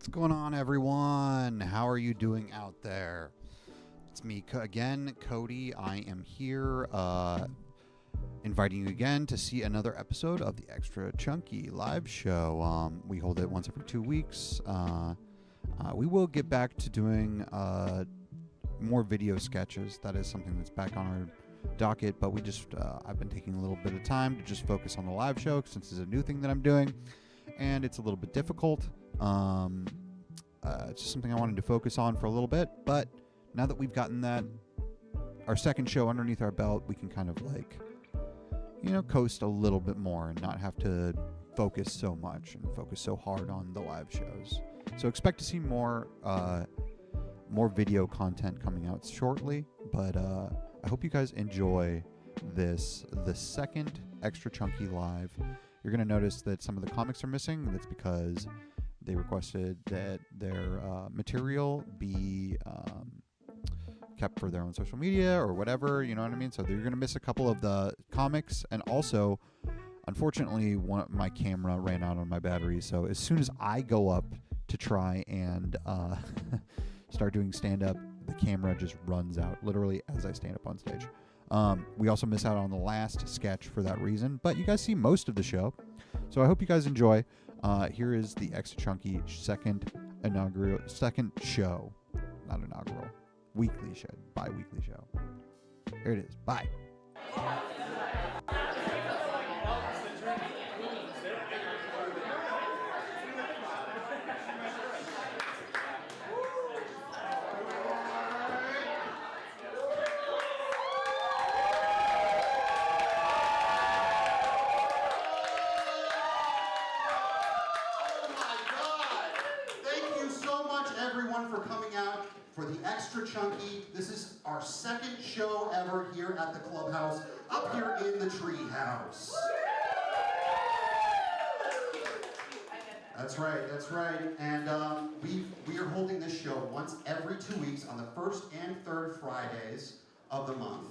What's going on, everyone? How are you doing out there? It's me again, Cody. I am here inviting you again to see another episode of the Extra Chunky live show. We hold it once every 2 weeks. We will get back to doing more video sketches. That is something that's back on our docket, but I've been taking a little bit of time to just focus on the live show since it's a new thing that I'm doing, and it's a little bit difficult. It's just something I wanted to focus on for a little bit, but now that we've gotten our second show underneath our belt, we can kind of coast a little bit more and not have to focus so much and focus so hard on the live shows. So expect to see more video content coming out shortly, but I hope you guys enjoy the second Extra Chunky live. You're going to notice that some of the comics are missing. That's because they requested that their material be kept for their own social media or whatever, you know what I mean? So you're going to miss a couple of the comics. And also, unfortunately, my camera ran out on my battery. So as soon as I go up to try and start doing stand-up, the camera just runs out literally as I stand up on stage. We also miss out on the last sketch for that reason, but you guys see most of the show. So I hope you guys enjoy. Here is the Extra Chunky second show. Not inaugural. Weekly show. Bi-weekly show. Here it is. Bye. For the Extra Chunky, this is our second show ever here at the clubhouse, up here in the Treehouse. That's right. And we are holding this show once every 2 weeks on the first and third Fridays of the month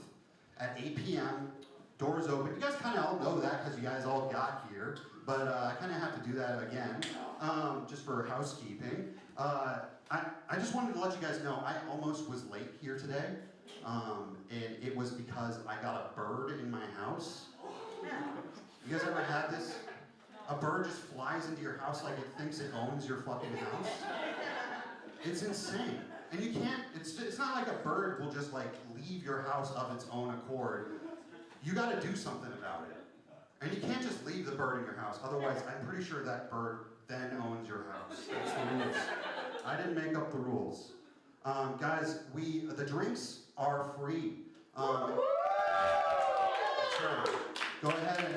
at 8 p.m. Doors open. You guys kind of all know that because you guys all got here, but I kind of have to do that again, just for housekeeping. I just wanted to let you guys know I almost was late here today, and it was because I got a bird in my house. You guys ever had this? A bird just flies into your house like it thinks it owns your fucking house. It's insane. And you can't, it's not like a bird will just leave your house of its own accord. You gotta do something about it. And you can't just leave the bird in your house, otherwise I'm pretty sure that bird then owns your house. That's the rules. I didn't make up the rules. Guys, the drinks are free. That's right. Go ahead and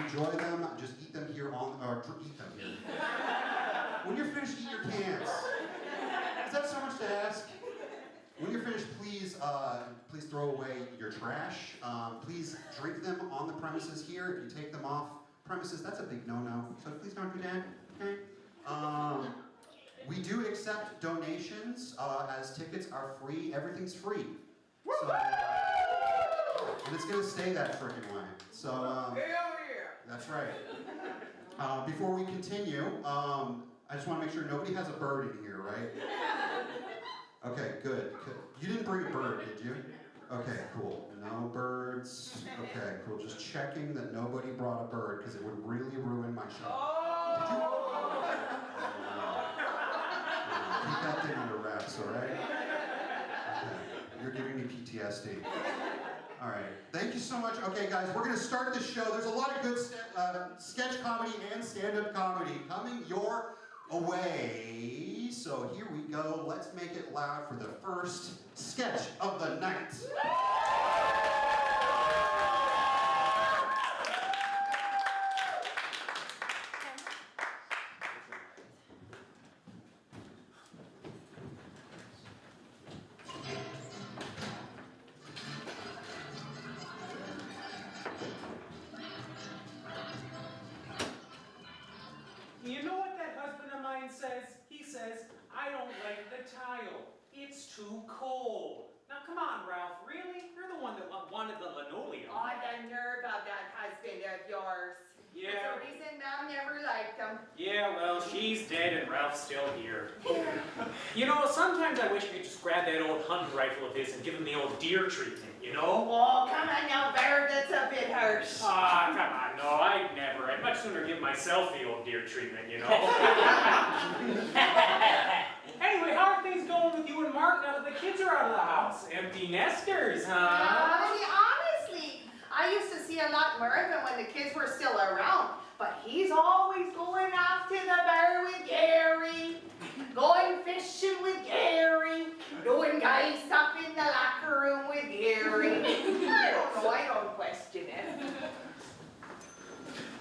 enjoy them. Just eat them here eat them here. When you're finished, eat your cans. Is that so much to ask? When you're finished, please throw away your trash. Please drink them on the premises here. If you take them off premises, that's a big no-no. So please don't do that, okay? We do accept donations, as tickets are free. Everything's free. So, and it's going to stay that freaking way. So, that's right. Before we continue, I just want to make sure nobody has a bird in here, right? Okay, good. You didn't bring a bird, did you? Okay, cool. No birds. Okay, cool. Just checking that nobody brought a bird, because it would really ruin my show. Did you? Keep that thing under wraps, all right? Okay. You're giving me PTSD. All right. Thank you so much. Okay, guys, we're going to start the show. There's a lot of good sketch comedy and stand-up comedy coming your way. So here we go. Let's make it loud for the first sketch of the night. You know what that husband of mine says? He says, I don't like the tile. It's too cold. Now come on, Ralph, really? You're the one that wanted the linoleum. Oh, the nerve of that husband of yours. Yeah. It's a reason Mom never liked him. Yeah, well, she's dead and Ralph's still here. You know, sometimes I wish I could just grab that old hunting rifle of his and give him the old deer treatment, you know? Oh, come on now, Bert, that's a bit harsh. Ah, come on, no, I'd never. I'd much sooner give myself the old deer treatment, you know? Anyway, how are things going with you and Mark now that the kids are out of the house? Empty nesters, huh? Honestly, I used to see a lot more of him when the kids were still around. But he's always going off to the bar with Gary, going fishing with Gary, doing guy stuff in the locker room with Gary. I don't know, I don't question it.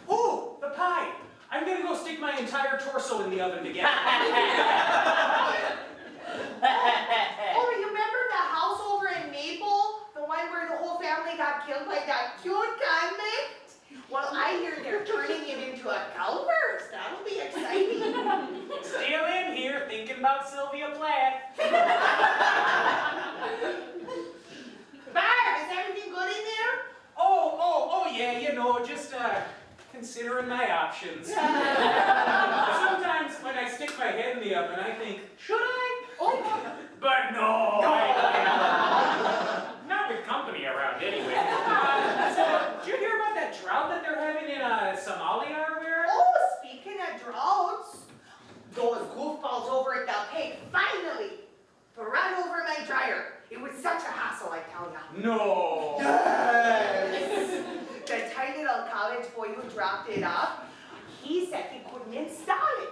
Ooh, the pie! I'm gonna go stick my entire torso in the oven to get it. Oh, you remember the house over in Maple? The one where the whole family got killed by that cute convict? Well, I hear they're turning it into a Culver's. That'll be exciting. Still in here thinking about Sylvia Plath. Barb, is everything good in there? Oh, yeah, you know, just considering my options. Sometimes when I stick my head in the oven, I think, should I? Oh, but no. Not with company around anyway. So, did you hear about that drought that they're having in Somalia or where? Oh, speaking of droughts, those goofballs over at the pig finally ran over my dryer. It was such a hassle, I tell ya. No. Yes. The tiny little college boy who dropped it off, he said he couldn't install it.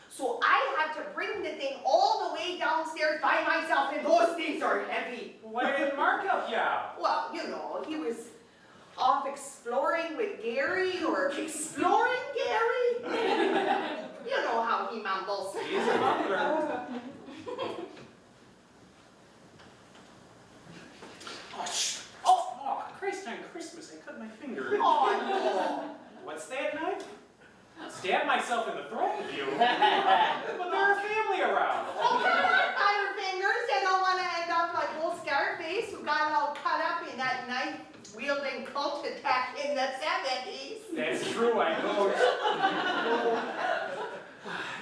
So I had to bring the thing all the way downstairs by myself, and those things are heavy. Why didn't Mark help you out? Well, you know, he was off exploring with Gary, or exploring Gary. You know how he mumbles. He's a mumbler. Oh, shh. Oh, Christ on Christmas, I cut my finger. Oh, What's that knife? Stab myself in the throat with you. But there are family around. no. Oh, come on, Butterfingers. You don't want to end up like old Scarface, who got all cut up in that knife-wielding cult attack in the 70s. That's true, I know.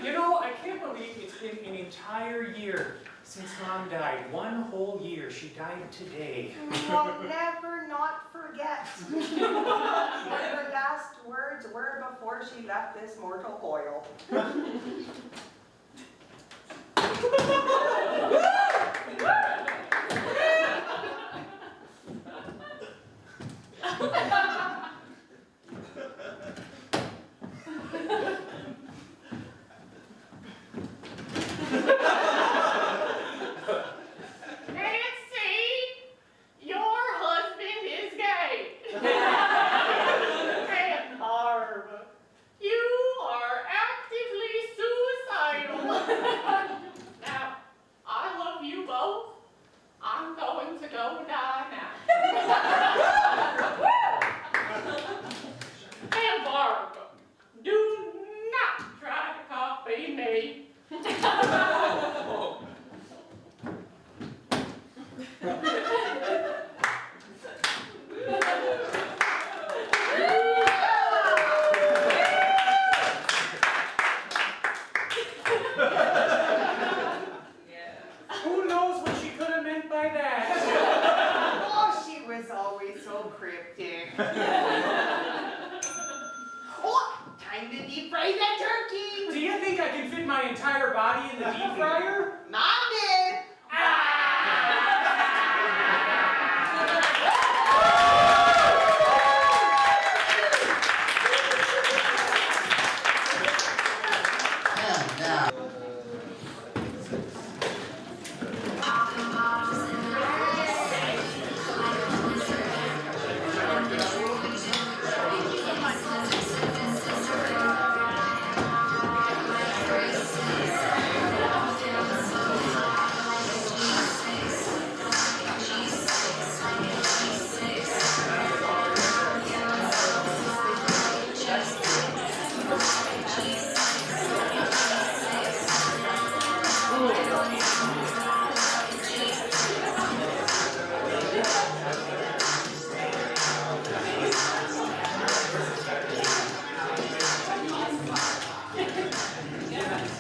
You know, I can't believe it's been an entire year since Mom died. 1 whole year. She died today. I'll never not forget what her last words were before she left this mortal coil. Who knows what she could have meant by that? Oh, she was always so cryptic. Oh, time to deep fry the turkey. Do you think I can fit my entire body in the deep fryer? Mom did. And now.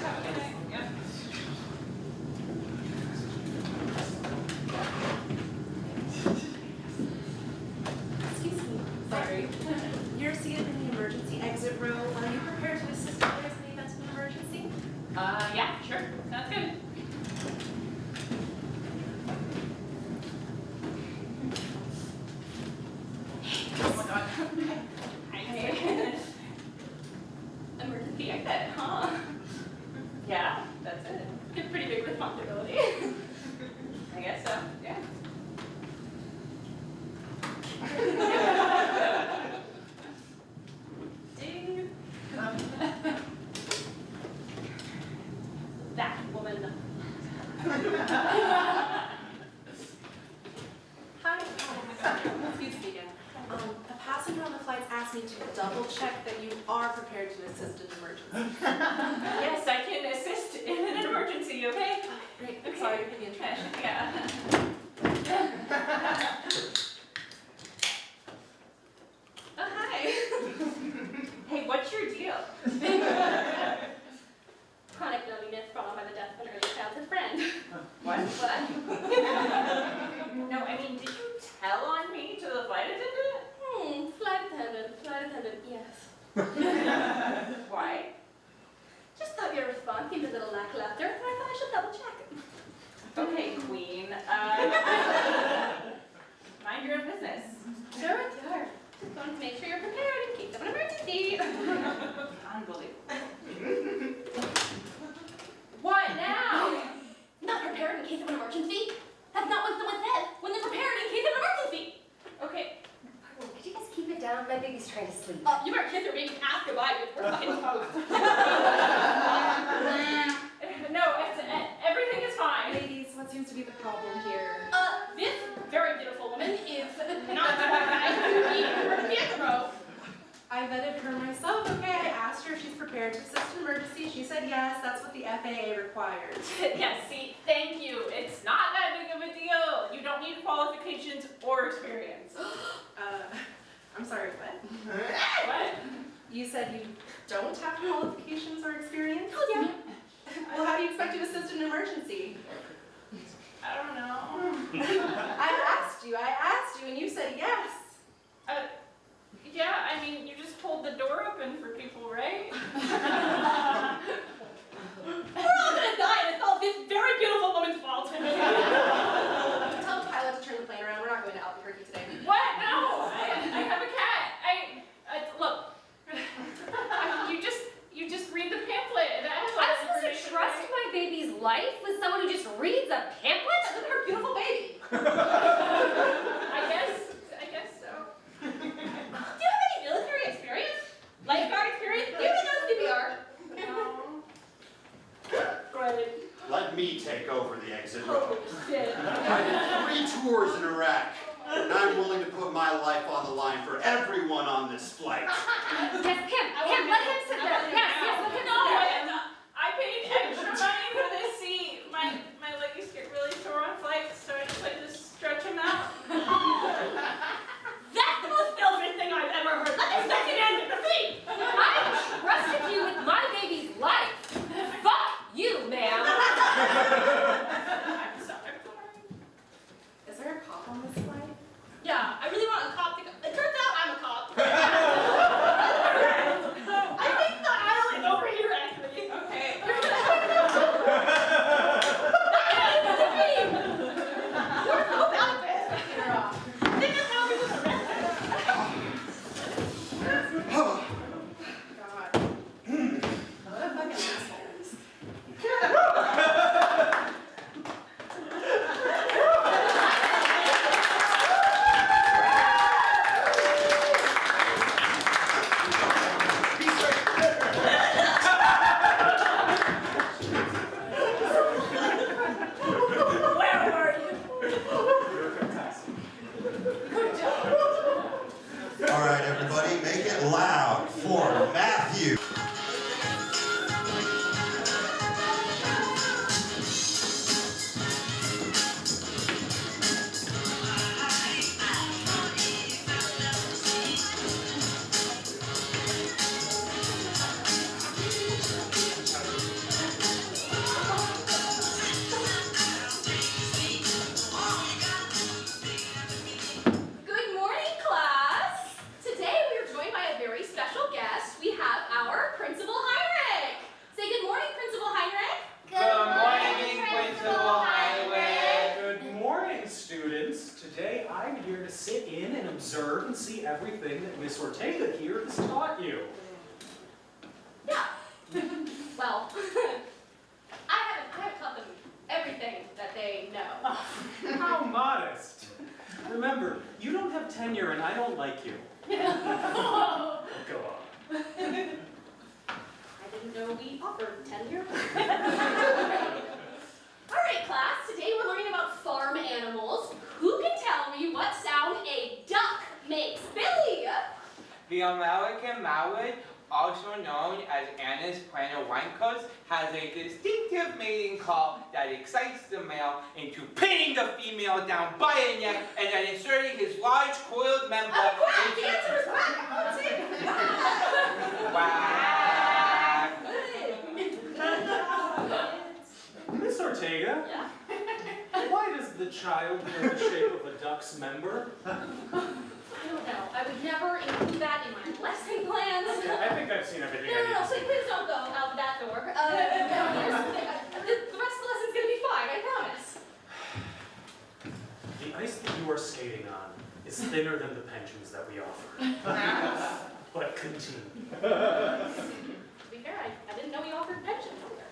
Have a good night. Yep. Excuse me, sorry. You're seated in the emergency exit row. Are you prepared to assist others in the event of an emergency? Yeah, sure. Sounds good. Oh my god. Hi. Emergency exit, huh? Yeah, that's it. It's a pretty big responsibility. I guess so, yeah. Ding. That woman. Hi. Excuse me again. A passenger on the flight asked me to double check that you are prepared to assist in an emergency. Yes, I can assist in an emergency, okay? Great. Okay. Sorry for the interruption. Yeah. Oh, hi. Hey, what's your deal? Chronic loneliness brought on by the death of an early childhood friend. What? What? No, I mean, did you tell on me to the flight attendant? Flight attendant, yes. Why? Just thought your response seemed a little lackluster, so I thought I should double check. Okay, queen. Mind your own business. Sure. Just going to make sure you're prepared in case of an emergency. Unbelievable. What now? Not prepared in case of an emergency? That's not what someone said when they're prepared in case of an emergency. Okay. Pardon, could you guys keep it down? My baby's trying to sleep. You better kiss her baby ass goodbye because we're fucking toast. No, everything is fine. Ladies, what seems to be the problem here? This very beautiful woman is not qualified to be in emergency exit row. I vetted her myself, okay? I asked her if she's prepared to assist in emergency. She said yes, that's what the FAA requires. Yes, see, thank you. It's not that big of a deal. You don't need qualifications or experience. I'm sorry, what? What? You said you don't have qualifications or experience? Oh yeah. Well, how do you expect to assist in an emergency? I don't know. I asked you, and you said yes. Yeah, I mean, you just hold the door open for people, right? We're all gonna die, and it's all this very beautiful woman's fault. Tell the pilot to turn the plane around. We're not going to Albuquerque today. What? No, I have a cat. Look. You just read the pamphlet. And I'm supposed to trust my baby's life with someone who just reads a pamphlet? Look at her beautiful baby. I guess so. Do you have any military experience? Lifeguard experience? Do you even know CPR? No. Granted. Let me take over the exit row. Oh, shit. I did 3 tours in Iraq, and I'm willing to put my life on the line for everyone on this flight. Yes, Pam, let him sit there. Yes, let him No, sit there. I paid extra money for this seat. My legs get really sore on flights, so I just like to stretch them out. That's the most selfish thing I've ever heard. Let the second end at the feet. I trusted you with my baby's life. Fuck you, ma'am. I'm sorry. Is there a cop on this flight? Yeah, I really want a cop to go. It turns out I'm a cop. I think the aisle is observe and see everything that Miss Ortega here has taught you. Yeah. Well, I haven't taught them everything that they know. How modest. Remember, you don't have tenure and I don't like you. Go on. I didn't know we offered tenure. All right, class, today we're learning about farm animals. Who can tell me what sound a duck makes? Billy! The American mallard, also known as Anis planowancus, has a distinctive mating call that excites the male into pinning the female down by the neck and then inserting his large coiled member Quack! The into... answer is quack! I would say Quack. Miss Ortega, Yeah. why does the child know the shape of a duck's member? I don't know. I would never include that in my lesson plans. Okay, I think I've seen everything I need No, to so see. please don't go out that door. Here's the thing. The rest of the lesson's gonna be fine, I promise. The ice that you are skating on is thinner than the pensions that we offer. But continue. To be fair, I didn't know we offered pensions either.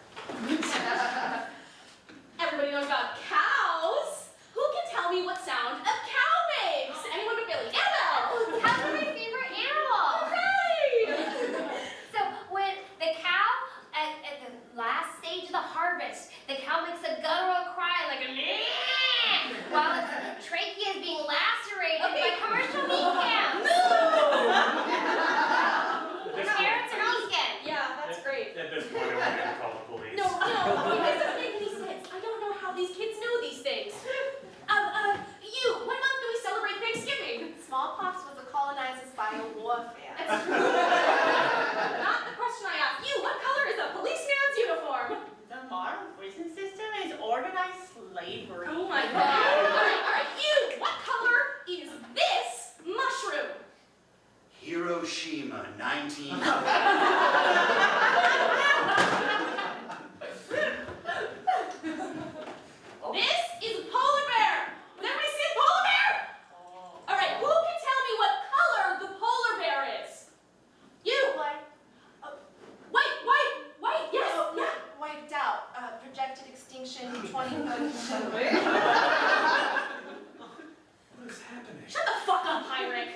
Everybody knows about cows. Who can tell me what sound a cow makes? Anyone but Billy. Annabelle! Cows are my favorite animal. Hooray! So when the cow, at the last stage of the harvest, the cow makes a guttural cry like a meh, while its trachea is being lacerated by commercial meat cams. Carrots and bacon. Yeah, that's great. At this point, I want you to call the police. No, it doesn't make any sense. I don't know how these kids know these things. What month do we celebrate Thanksgiving? Smallpox was a colonizer's biowarfare. That's not the question I asked. You, what color is a policeman's uniform? The modern prison system is organized slavery. Oh my god. All right, you, what color is this mushroom? Hiroshima, 19... This is a polar bear. Does everybody see a polar bear? All right, who can tell me what color the polar bear is? You. White. White, yes, yeah. Wiped out. Projected extinction 2032. What is happening? Shut the fuck up, Heinrich.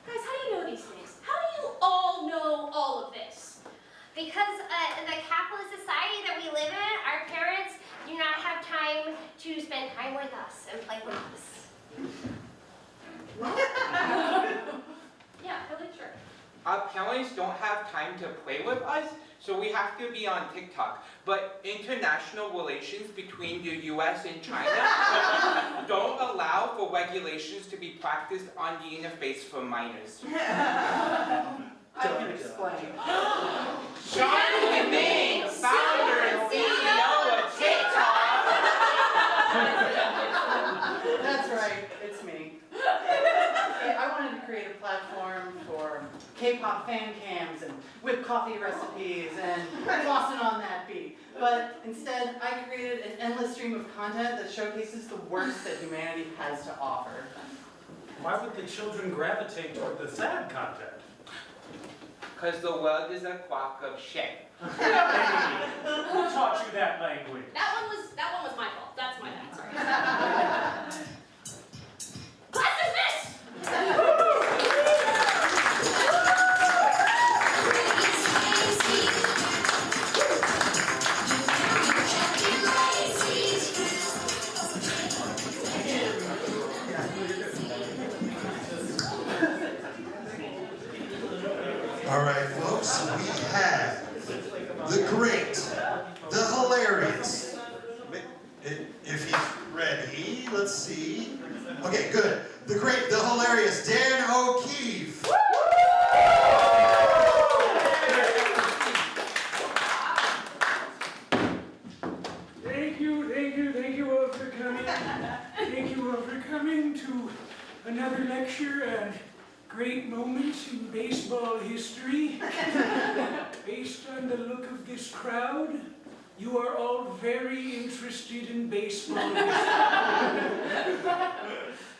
Guys, how do you know these things? How do you all know all of this? Because in the capitalist society that we live in, our parents do not have time to spend time with us and play with us. Yeah, really sure. Our parents don't have time to play with us, so we have to be on TikTok. But international relations between the US and China don't allow for regulations to be practiced on the interface for minors. I can explain. Sean Ming, founder and CEO of TikTok. That's right, it's me. I wanted to create a platform for K-pop fan cams and whipped coffee recipes and flossing on that beat. But instead, I created an endless stream of content that showcases the worst that humanity has to offer. Why would the children gravitate toward the sad content? Because the world is a crock of shit. Hey, who taught you that language? That one was my fault. That's my bad, sorry. Class dismissed! All right, folks, we have the great, the hilarious. If he's ready, let's see. Okay, good. The great, the hilarious Dan O'Keefe. Thank you all for coming. Thank you all for coming to another lecture and great moments in baseball history. Based on the look of this crowd, You are all very interested in baseball.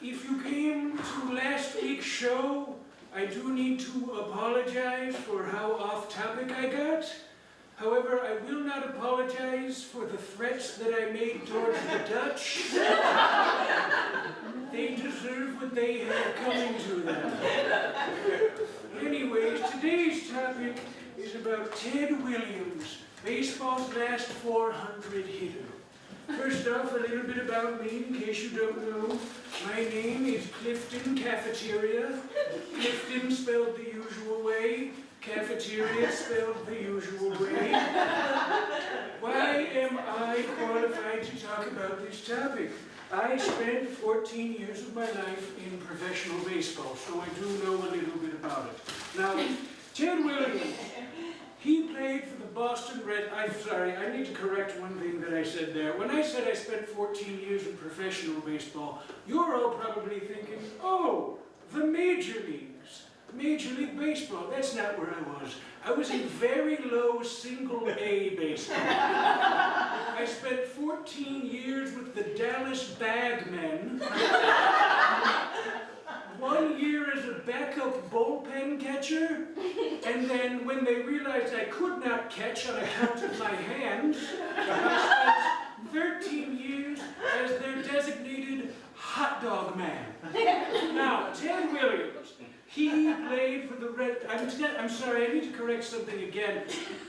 If you came to last week's show, I do need to apologize for how off topic I got. However, I will not apologize for the threats that I made towards the Dutch. They deserve what they have coming to them. Anyways, today's topic is about Ted Williams, baseball's last 400 hitter. First off, a little bit about me, in case you don't know. My name is Clifton Cafeteria. Clifton spelled the usual way. Cafeteria spelled the usual way. Why am I qualified to talk about this topic? I spent 14 years of my life in professional baseball, so I do know a little bit about it. Now, Ted Williams, he played for the Boston Red. I'm sorry, I need to correct one thing that I said there. When I said I spent 14 years in professional baseball, you're all probably thinking, oh, the major leagues. Major League Baseball, that's not where I was. I was in very low single A baseball. I spent 14 years with the Dallas Bagmen. 1 year as a backup bullpen catcher. And then when they realized I could not catch on account of my hands, I spent 13 years as their designated hot dog man. Now, Ted Williams. He played for the Red... I'm sorry, I need to correct something again.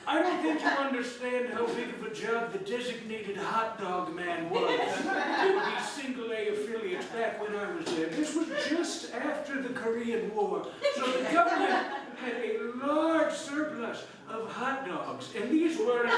I don't think you understand how big of a job the designated hot dog man was in these single A affiliates back when I was there. This was just after the Korean War. So the government had a large surplus of hot dogs. And these were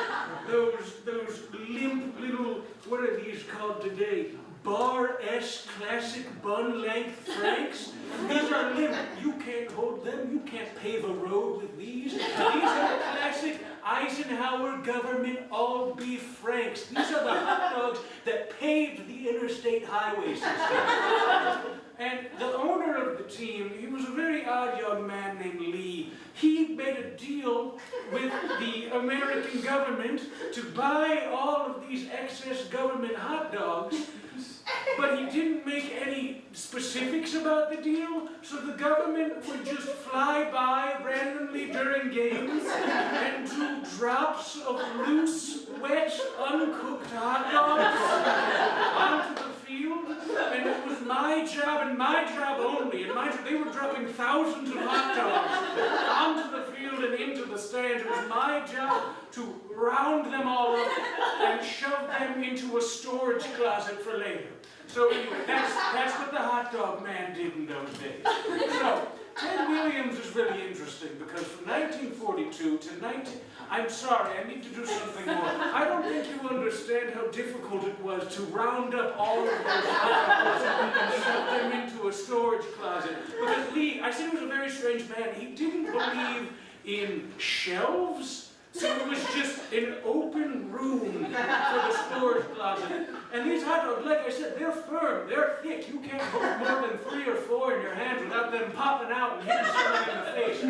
those limp little... What are these called today? Bar-S classic bun-length Franks. These are limp. You can't hold them. You can't pave a road with these. These are classic Eisenhower government all-beef Franks. These are the hot dogs that paved the interstate highway system. And the owner of the team, he was a very odd young man named Lee. He made a deal with the American government to buy all of these excess government hot dogs, but he didn't make any specifics about the deal, so the government would just fly by randomly during games and do drops of loose, wet, uncooked hot dogs onto the field, and it was my job and my job only, and they were dropping thousands of hot dogs onto the field and into the stands. It was my job to round them all up and shove them into a storage closet for later. So anyway, that's what the hot dog man did in those days. So, Ted Williams is really interesting because from 1942 to I'm sorry, I need to do something more. I don't think you understand how difficult it was to round up all of those hot dogs and shove them into a storage closet. Because Lee, I said he was a very strange man. He didn't believe in shelves. So it was just an open room for the storage closet. And these hot dogs, like I said, they're firm, they're thick. You can't hold more than 3 or 4 in your hands without them popping out and hitting someone in the face.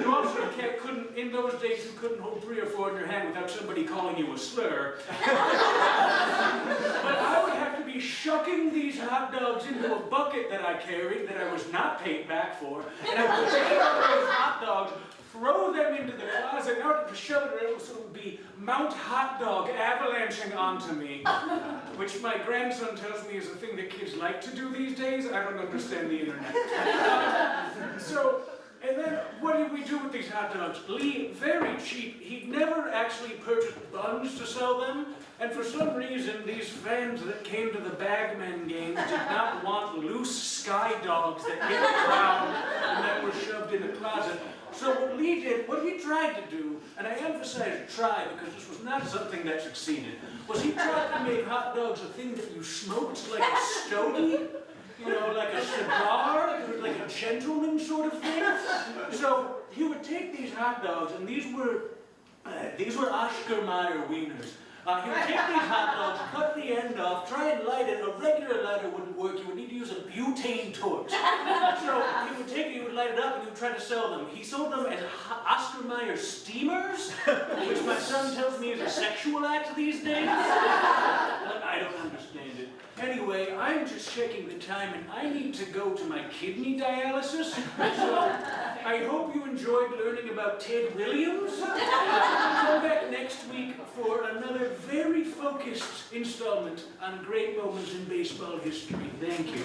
You also couldn't, in those days, you couldn't hold 3 or 4 in your hand without somebody calling you a slur. But I would have to be shucking these hot dogs into a bucket that I carried, that I was not paid back for, and I would take those hot dogs, throw them into the closet in order to shove it around so it would be Mount Hot Dog avalanching onto me, which my grandson tells me is a thing that kids like to do these days. I don't understand the internet. And then what did we do with these hot dogs? Lee, very cheap. He'd never actually purchased buns to sell them. And for some reason, these fans that came to the Bagmen games did not want loose sky dogs that hit the ground and that were shoved in a closet. So what Lee did, what he tried to do, and I emphasize try because this was not something that succeeded, was he tried to make hot dogs a thing that you smoked like a stogie, you know, like a cigar, like a gentleman sort of thing. So he would take these hot dogs, and these were Oscar Mayer wieners. He would take these hot dogs, cut the end off, try and light it. A regular lighter wouldn't work. You would need to use a butane torch. So he would take it, he would light it up, and he would try to sell them. He sold them as Oscar Mayer steamers, which my son tells me is a sexual act these days. But I don't understand it. Anyway, I'm just checking the time, and I need to go to my kidney dialysis. So I hope you enjoyed learning about Ted Williams. Come back next week for another very focused installment on great moments in baseball history. Thank you.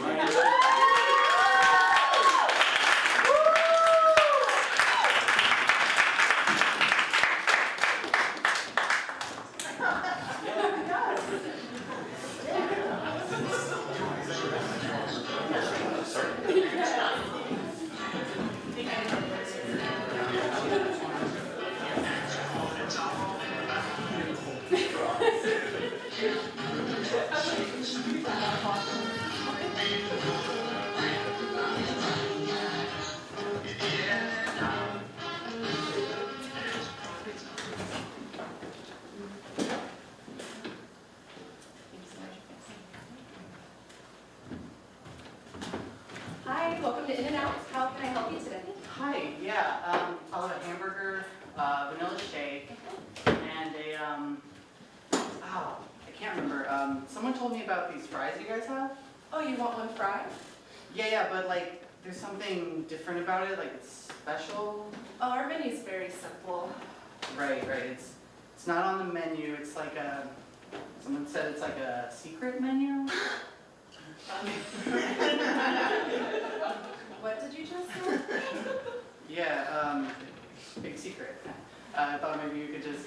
Hi, welcome to In-N-Out. How can I help you today? Hi, yeah, I'll have a hamburger, vanilla shake, and a, I can't remember, someone told me about these fries you guys have. Oh, you want one fried? Yeah, but like, there's something different about it, like it's special. Oh, our menu's very simple. Right, it's not on the menu, it's like a, someone said it's like a secret menu. What did you just say? Yeah, big secret. I thought maybe you could just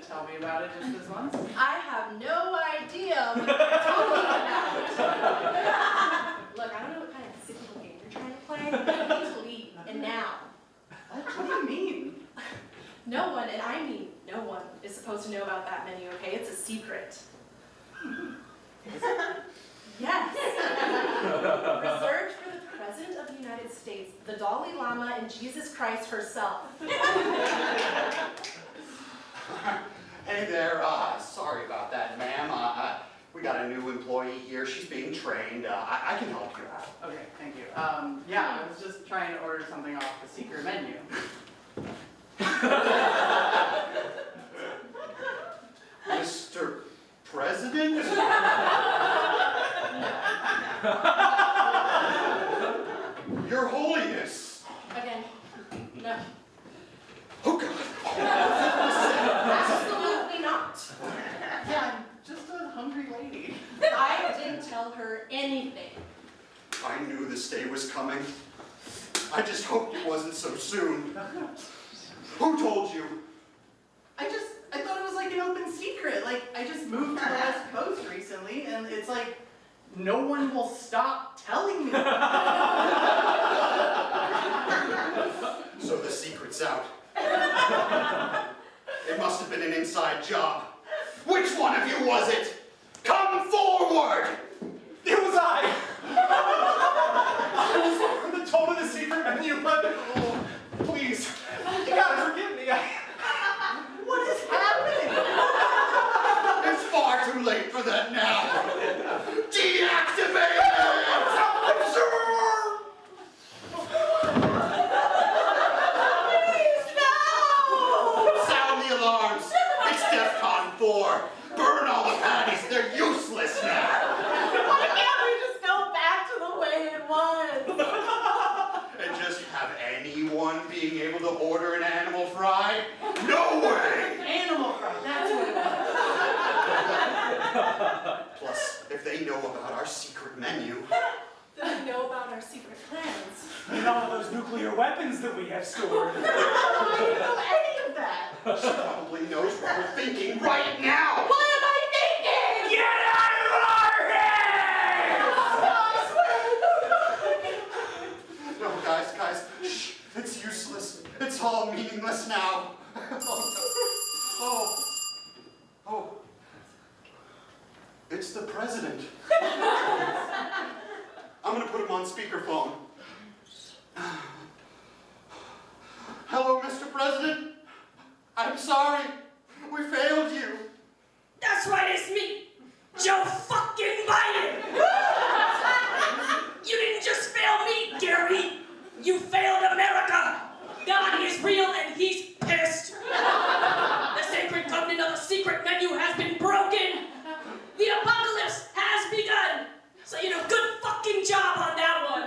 tell me about it just this once. I have no idea what you're talking about. Look, I don't know what kind of sickle game you're trying to play, but you need to leave, and now. What do you mean? No one, and I mean no one, is supposed to know about that menu, okay? It's a secret. Yes. Reserved for the President of the United States, the Dalai Lama, and Jesus Christ herself. Hey there, sorry about that, ma'am. We got a new employee here. She's being trained. I can help you out. Okay, thank you. Yeah, I was just trying to order something off the secret menu. Mr. President? Your Holiness! Again, no. Oh, God. Absolutely not. Yeah, I'm just a hungry lady. I didn't tell her anything. I knew this day was coming. I just hoped it wasn't so soon. Who told you? I thought it was like an open secret. Like, I just moved to the West Coast recently, and it's like, no one will stop telling me. So the secret's out. It must have been an inside job. Which one of you was it? Come forward! It was I! I was told of the secret menu, but please, you gotta forgive me. What is happening? It's far too late for that now. Deactivate it! Please, no! Sound the alarms. It's DEFCON 4. Burn all the patties. They're useless now. Why can't we just go back to the way it was? And just have anyone being able to order an animal fry? No way! Animal fry, that's what it was. Plus, if they know about our secret menu, Do they know about our secret plans? And all those nuclear weapons that we have stored. How do you know any of that? she probably knows what we're thinking right now. What am I thinking? Get out of our heads! No, guys, shh, it's useless. It's all meaningless now. Oh, it's the president. I'm gonna put him on speakerphone. Hello, Mr. President. I'm sorry. We failed you. That's That's right, it's me, Joe fucking Biden. You didn't just fail me, Gary. You failed America. God is real and he's pissed. The sacred covenant of the secret menu has been broken. The apocalypse has begun. So, good fucking job on that one.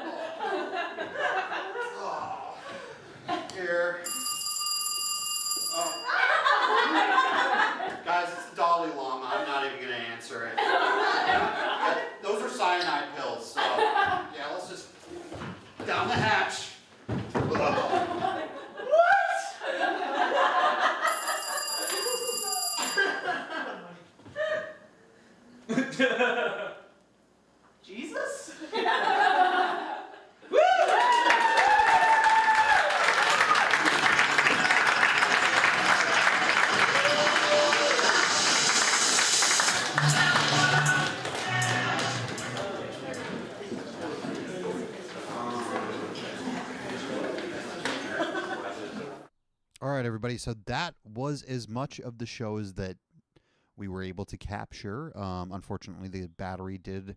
Here. Oh. Guys, it's the Dalai Lama. I'm not even going to answer it. Yeah, those are cyanide pills, so yeah, let's just down the hatch. Jesus? All right, everybody. So that was as much of the show as that we were able to capture. Unfortunately, the battery did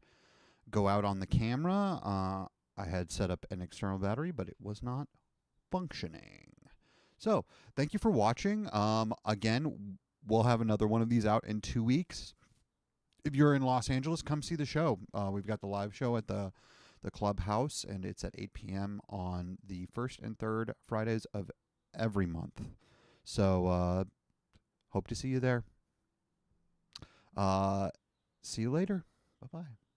go out on the camera. I had set up an external battery, but it was not functioning. So thank you for watching. Again, we'll have another one of these out in 2 weeks. If you're in Los Angeles, come see the show. We've got the live show at the Clubhouse, and it's at 8 p.m. on the first and third Fridays of every month. So hope to see you there. See you later. Bye-bye.